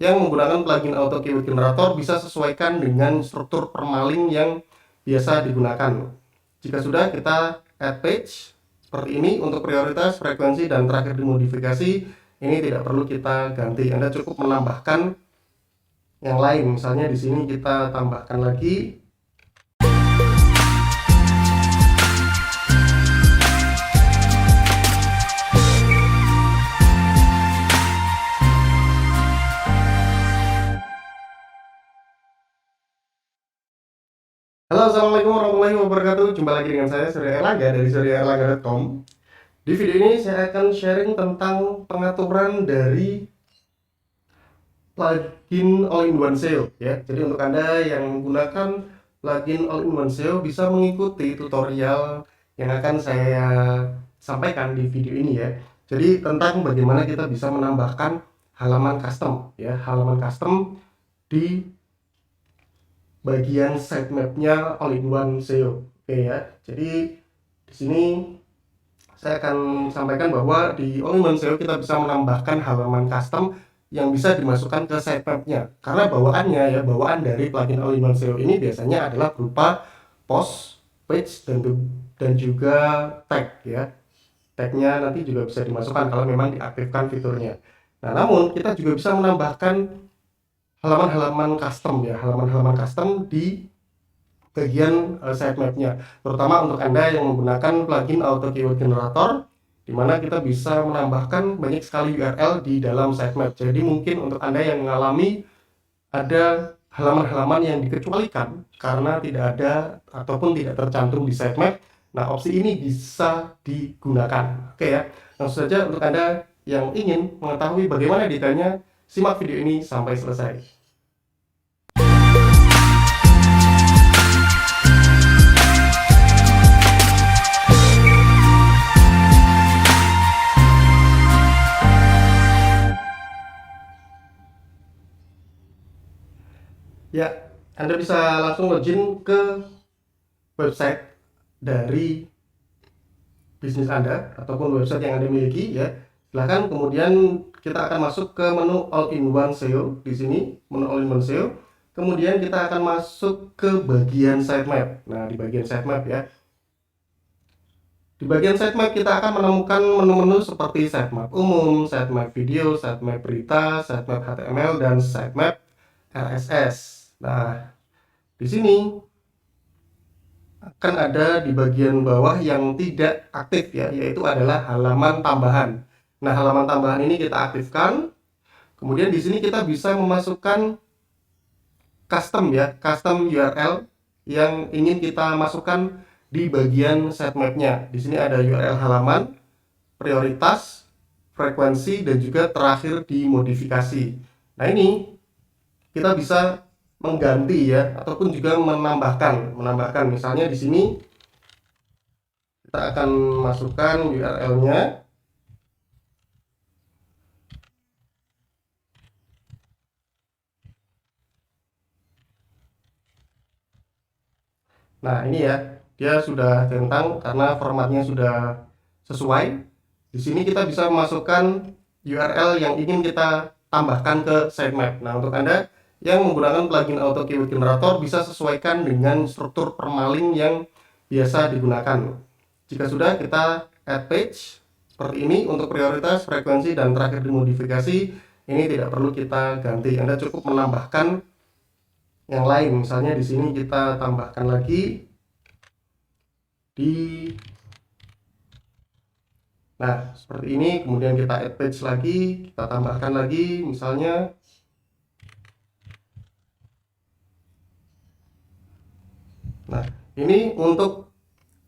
yang menggunakan plugin auto keyword generator bisa sesuaikan dengan struktur permalink yang biasa digunakan. Jika sudah, kita add page seperti ini. Untuk prioritas, frekuensi, dan terakhir dimodifikasi ini tidak perlu kita ganti. Anda cukup menambahkan yang lain. Misalnya di sini kita tambahkan lagi. Halo, assalamualaikum warahmatullahi wabarakatuh. Jumpa lagi dengan saya Surya Erlangga dari suryaerlangga.com. Di video ini saya akan sharing tentang pengaturan dari plugin all-in-one SEO ya. Jadi untuk Anda yang menggunakan plugin all-in-one SEO bisa mengikuti tutorial yang akan saya sampaikan di video ini ya. Jadi tentang bagaimana kita bisa menambahkan halaman custom ya, halaman custom di bagian sitemapnya all-in-one SEO. Oke ya. Jadi di sini saya akan sampaikan bahwa di all-in-one SEO kita bisa menambahkan halaman custom yang bisa dimasukkan ke sitemapnya. Karena bawaannya ya, bawaan dari plugin all-in-one SEO ini biasanya adalah berupa post, page, dan juga tag ya. Tagnya nanti juga bisa dimasukkan kalau memang diaktifkan fiturnya. Nah, namun kita juga bisa menambahkan halaman-halaman custom ya, halaman-halaman custom di bagian sitemapnya, terutama untuk Anda yang menggunakan plugin auto keyword generator, di mana kita bisa menambahkan banyak sekali URL di dalam sitemap. Jadi mungkin untuk Anda yang mengalami ada halaman-halaman yang dikecualikan karena tidak ada ataupun tidak tercantum di sitemap, nah opsi ini bisa digunakan. Oke ya, langsung saja untuk Anda yang ingin mengetahui bagaimana detailnya, simak video ini sampai selesai. Ya, Anda bisa langsung login ke website dari bisnis Anda ataupun website yang Anda miliki ya. Silahkan, kemudian kita akan masuk ke menu all-in-one SEO. Di sini menu all-in-one SEO. Kemudian kita akan masuk ke bagian sitemap. Nah, di bagian sitemap ya. Di bagian sitemap kita akan menemukan menu-menu seperti sitemap umum, sitemap video, sitemap berita, sitemap HTML, dan sitemap RSS. Nah, di sini akan ada di bagian bawah yang tidak aktif ya, yaitu adalah halaman tambahan. Nah, halaman tambahan ini kita aktifkan. Kemudian di sini kita bisa memasukkan custom ya, custom URL yang ingin kita masukkan di bagian sitemapnya. Di sini ada URL halaman, prioritas, frekuensi, dan juga terakhir dimodifikasi. Nah, ini kita bisa mengganti ya, ataupun juga menambahkan. Misalnya di sini kita akan masukkan URL-nya. Nah, ini ya, dia sudah centang karena formatnya sudah sesuai. Di sini kita bisa memasukkan URL yang ingin kita tambahkan ke sitemap. Nah, untuk Anda yang menggunakan plugin auto keyword generator bisa sesuaikan dengan struktur permalink yang biasa digunakan. Jika sudah, kita add page seperti ini. Untuk prioritas, frekuensi, dan terakhir dimodifikasi ini tidak perlu kita ganti. Anda cukup menambahkan yang lain. Misalnya di sini kita tambahkan lagi nah, seperti ini. Kemudian kita add page lagi, kita tambahkan lagi misalnya. Nah, ini untuk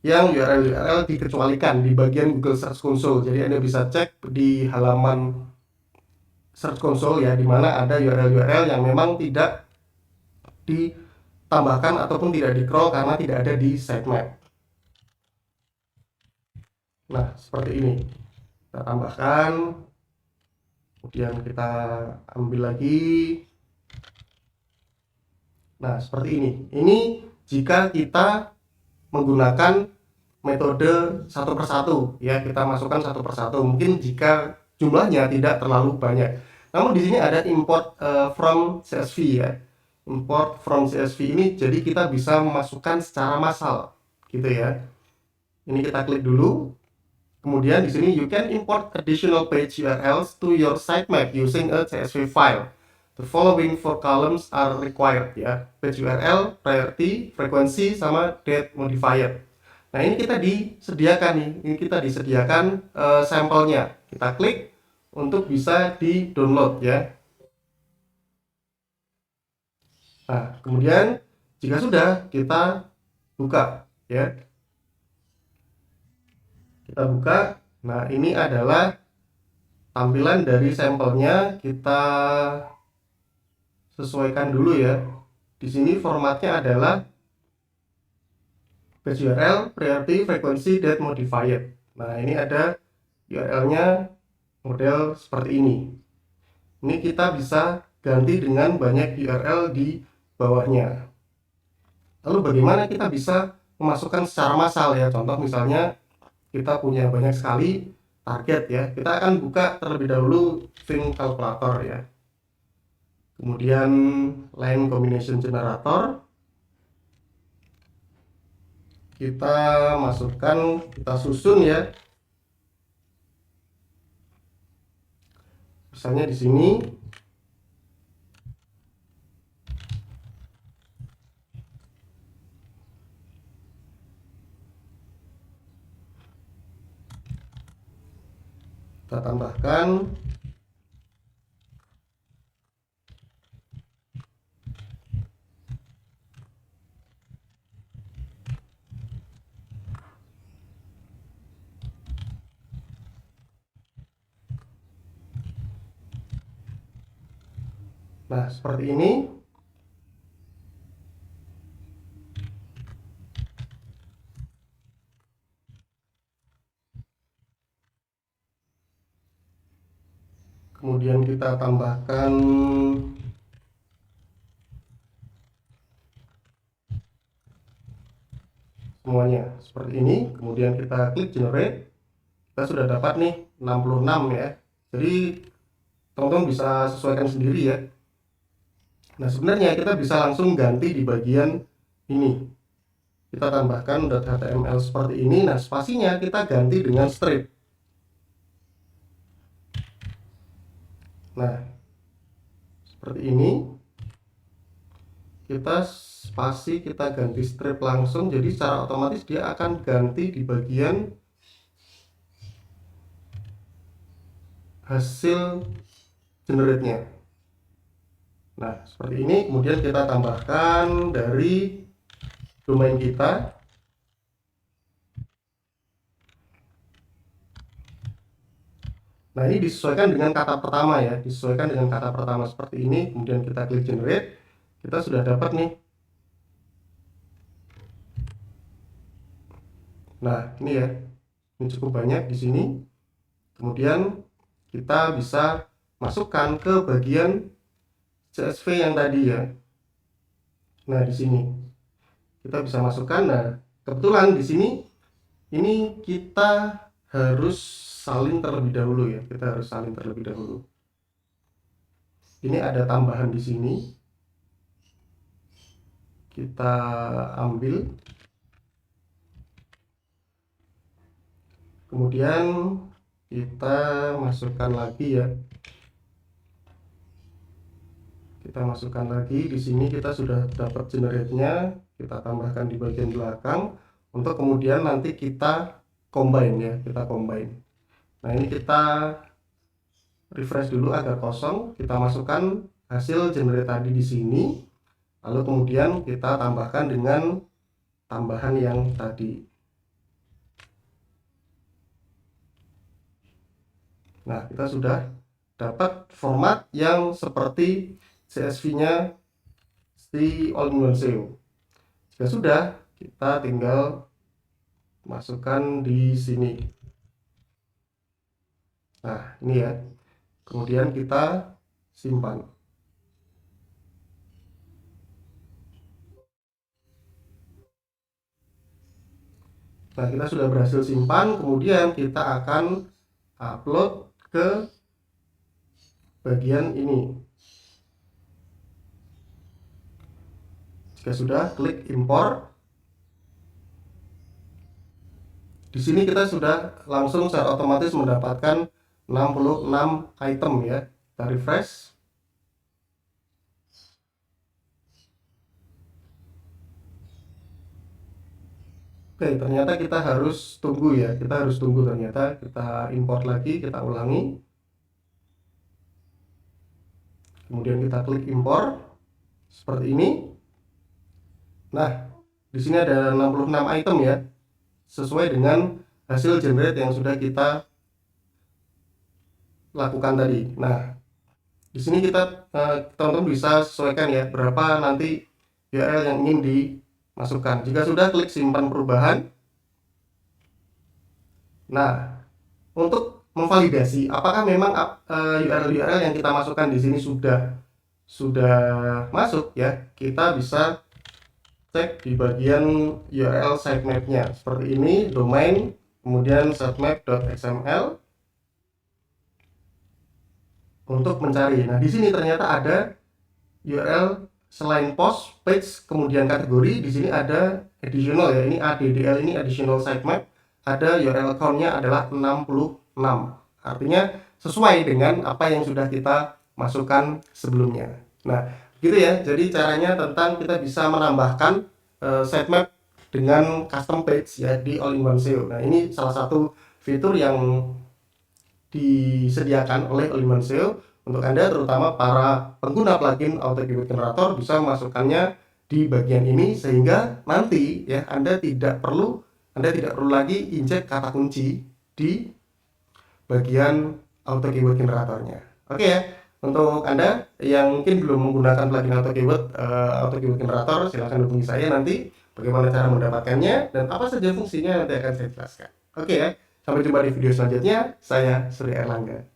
yang URL dikecualikan di bagian Google Search Console. Jadi Anda bisa cek di halaman Search Console ya, di mana ada URL yang memang tidak ditambahkan ataupun tidak di-crawl karena tidak ada di sitemap. Nah, seperti ini. Kita tambahkan. Kemudian kita ambil lagi. Nah, seperti ini. Ini jika kita menggunakan metode satu persatu ya, kita masukkan satu persatu. Mungkin jika jumlahnya tidak terlalu banyak. Namun di sini ada import from CSV ya. Import from CSV ini jadi kita bisa memasukkan secara massal gitu ya. Ini kita klik dulu. Kemudian di sini you can import additional page URLs to your sitemap using a CSV file. The following four columns are required ya. Page URL, priority, frequency, sama date modifier. Nah, ini kita disediakan nih. Ini kita disediakan sampelnya. Kita klik untuk bisa di-download ya. Nah, kemudian jika sudah kita buka ya. Kita buka. Nah, ini adalah tampilan dari sampelnya. Kita sesuaikan dulu ya. Di sini formatnya adalah page URL, priority, frequency, date modifier. Nah, ini ada URL-nya model seperti ini. Ini kita bisa ganti dengan banyak URL di bawahnya. Lalu bagaimana kita bisa memasukkan secara massal ya? Contoh misalnya kita punya banyak sekali target ya. Kita akan buka terlebih dahulu Think Calculator ya. Kemudian Line Combination Generator. Kita masukkan, kita susun ya. Misalnya di sini kita tambahkan nah seperti ini. Kemudian kita tambahkan semuanya seperti ini. Kemudian kita klik generate. Kita sudah dapat nih 66 ya. Jadi teman-teman bisa sesuaikan sendiri ya. Nah, sebenarnya kita bisa langsung ganti di bagian ini. Kita tambahkan .html seperti ini. Nah, spasinya kita ganti dengan strip. Nah, seperti ini. Kita spasi, kita ganti strip langsung. Jadi secara otomatis dia akan ganti di bagian hasil generate-nya. Nah, seperti ini. Kemudian kita tambahkan dari domain kita. Nah, ini disesuaikan dengan kata pertama ya. Disesuaikan dengan kata pertama seperti ini. Kemudian kita klik generate. Kita sudah dapat nih. Nah, ini ya. Ini cukup banyak di sini. Kemudian kita bisa masukkan ke bagian CSV yang tadi ya. Nah, di sini kita bisa masukkan. Nah, kebetulan di sini ini kita harus salin terlebih dahulu ya. Kita harus salin terlebih dahulu. Ini ada tambahan di sini. Kita ambil. Kemudian kita masukkan lagi ya. Kita masukkan lagi di sini. Kita sudah dapat generate-nya. Kita tambahkan di bagian belakang untuk kemudian nanti kita combine ya. Kita combine. Nah, ini kita refresh dulu agar kosong. Kita masukkan hasil generate tadi di sini. Lalu kemudian kita tambahkan dengan tambahan yang tadi. Nah, kita sudah dapat format yang seperti CSV-nya si All-in-One SEO. Jika sudah, kita tinggal masukkan di sini. Nah, ini ya. Kemudian kita simpan. Nah, kita sudah berhasil simpan. Kemudian kita akan upload ke bagian ini. Jika sudah, klik impor. Di sini kita sudah langsung secara otomatis mendapatkan 66 item ya. Kita refresh. Oke, ternyata kita harus tunggu ya. Kita harus tunggu ternyata. Kita import lagi, kita ulangi. Kemudian kita klik impor seperti ini. Nah, di sini ada 66 item ya. Sesuai dengan hasil generate yang sudah kita lakukan tadi. Nah, di sini kita teman-teman bisa sesuaikan ya berapa nanti URL yang ingin dimasukkan. Jika sudah, klik simpan perubahan. Nah, untuk memvalidasi apakah memang URL yang kita masukkan di sini sudah masuk ya, kita bisa cek di bagian URL sitemap-nya seperti ini, domain, kemudian sitemap.xml untuk mencari. Nah, di sini ternyata ada URL selain post, page, kemudian kategori. Di sini ada additional ya, ini ADDL, ini additional sitemap. Ada URL count-nya adalah 66. Artinya sesuai dengan apa yang sudah kita masukkan sebelumnya. Nah, gitu ya. Jadi caranya tentang kita bisa menambahkan sitemap dengan custom page ya di All-in-One SEO. Nah, ini salah satu fitur yang disediakan oleh All-in-One SEO untuk Anda, terutama para pengguna plugin Auto Keyword Generator, bisa memasukkannya di bagian ini sehingga nanti ya Anda tidak perlu lagi injek kata kunci di bagian Auto Keyword Generatornya. Oke ya. Untuk Anda yang mungkin belum menggunakan plugin Auto Keyword Generator, silahkan hubungi saya nanti bagaimana cara mendapatkannya dan apa saja fungsinya nanti akan saya jelaskan. Oke ya. Sampai jumpa di video selanjutnya. Saya Surya Erlangga.